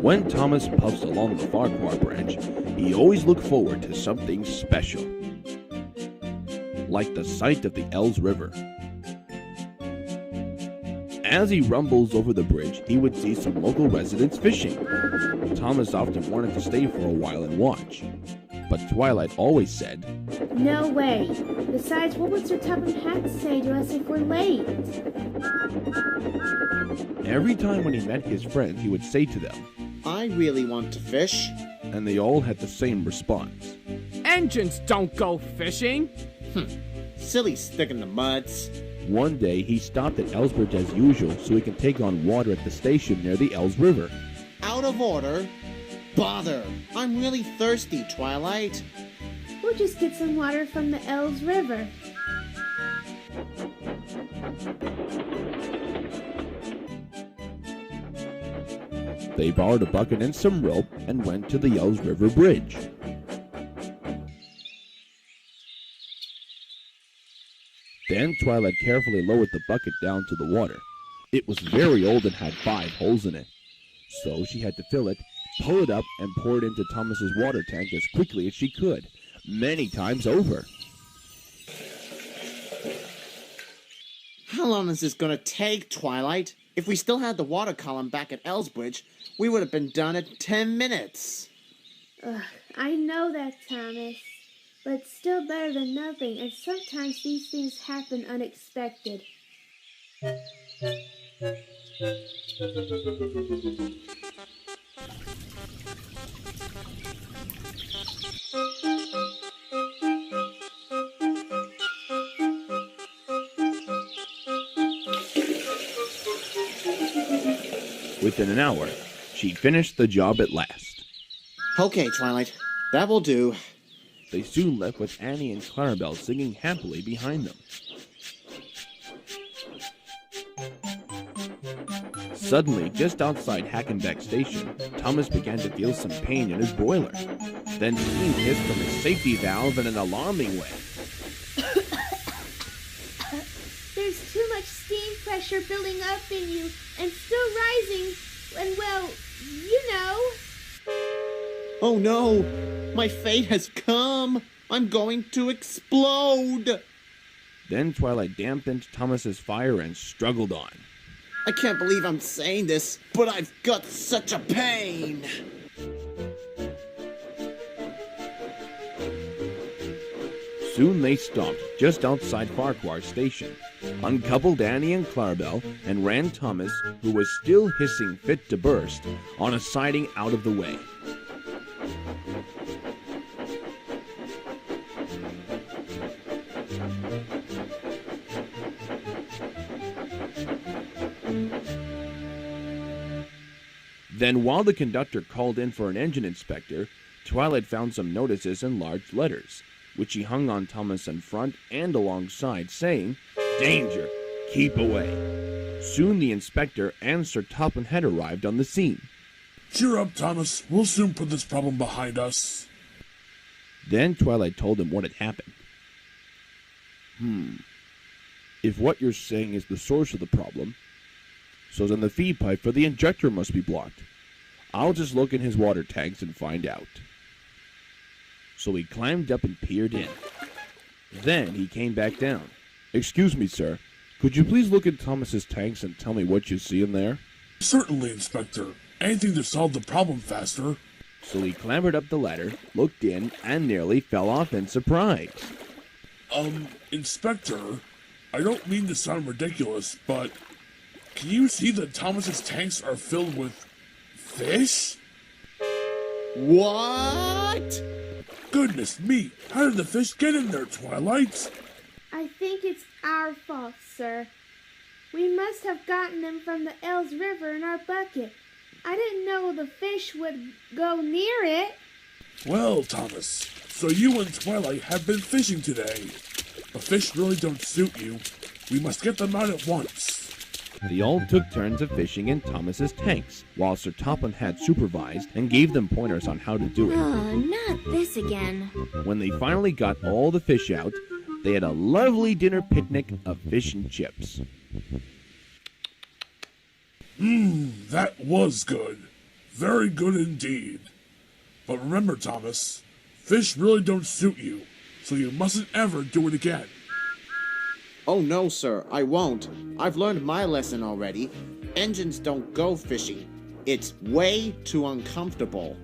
When Thomas puffs along the Farquhar Branch, he always looked forward to something special, like the sight of the Ells River. As he rumbles over the bridge, he would see some local residents fishing. Thomas often wanted to stay for a while and watch, but Twilight always said, "No way. Besides, what would Sir Topham Hatt say to us if we're late?" Every time when he met his friends, he would say to them, "I really want to fish." And they all had the same response. "Engines don't go fishing." Silly stick in the muds. One day, he stopped at Elsbridge as usual so he could take on water at the station near the Ells River. Out of order? Bother! I'm really thirsty, Twilight. We'll just get some water from the Ells River. They borrowed a bucket and some rope and went to the Ells River Bridge. Then Twilight carefully lowered the bucket down to the water. It was very old and had 5 holes in it, so she had to fill it, pull it up, and pour it into Thomas's water tank as quickly as she could, many times over. How long is this gonna take, Twilight? If we still had the water column back at Elsbridge, we would have been done in 10 minutes. Ugh, I know that, Thomas. But it's still better than nothing, and sometimes these things happen unexpected. Within an hour, she finished the job at last. Okay, Twilight, that will do. They soon left with Annie and Clarabelle singing happily behind them. Suddenly, just outside Hackenbeck Station, Thomas began to feel some pain in his boiler. Then steam hissed from his safety valve in an alarming way. There's too much steam pressure building up in you, and still rising, and well, you know. Oh no! My fate has come! I'm going to explode! Then Twilight dampened Thomas's fire and struggled on. I can't believe I'm saying this, but I've got such a pain! Soon they stopped just outside Farquhar Station, uncoupled Annie and Clarabelle, and ran Thomas, who was still hissing fit to burst, on a siding out of the way. Then, while the conductor called in for an engine inspector, Twilight found some notices in large letters, which he hung on Thomas in front and alongside, saying, "Danger! Keep away!" Soon the inspector and Sir Topham had arrived on the scene. "Cheer up, Thomas. We'll soon put this problem behind us." Then Twilight told him what had happened. If what you're saying is the source of the problem, so then the feed pipe for the injector must be blocked. I'll just look in his water tanks and find out. So he climbed up and peered in. Then he came back down. "Excuse me, sir. Could you please look in Thomas's tanks and tell me what you see in there?" "Certainly, Inspector. Anything to solve the problem faster." So he clambered up the ladder, looked in, and nearly fell off in surprise. Inspector, I don't mean to sound ridiculous, but can you see that Thomas's tanks are filled with fish? What? Goodness me, how did the fish get in there, Twilight? I think it's our fault, sir. We must have gotten them from the Ells River in our bucket. I didn't know the fish would go near it. Well, Thomas, so you and Twilight have been fishing today. The fish really don't suit you. We must get them out at once. They all took turns of fishing in Thomas's tanks, while Sir Topham had supervised and gave them pointers on how to do it. Oh, not this again. When they finally got all the fish out, they had a lovely dinner picnic of fish and chips. That was good. Very good indeed. But remember, Thomas, fish really don't suit you, so you mustn't ever do it again. Oh no, sir, I won't. I've learned my lesson already. Engines don't go fishing. It's way too uncomfortable.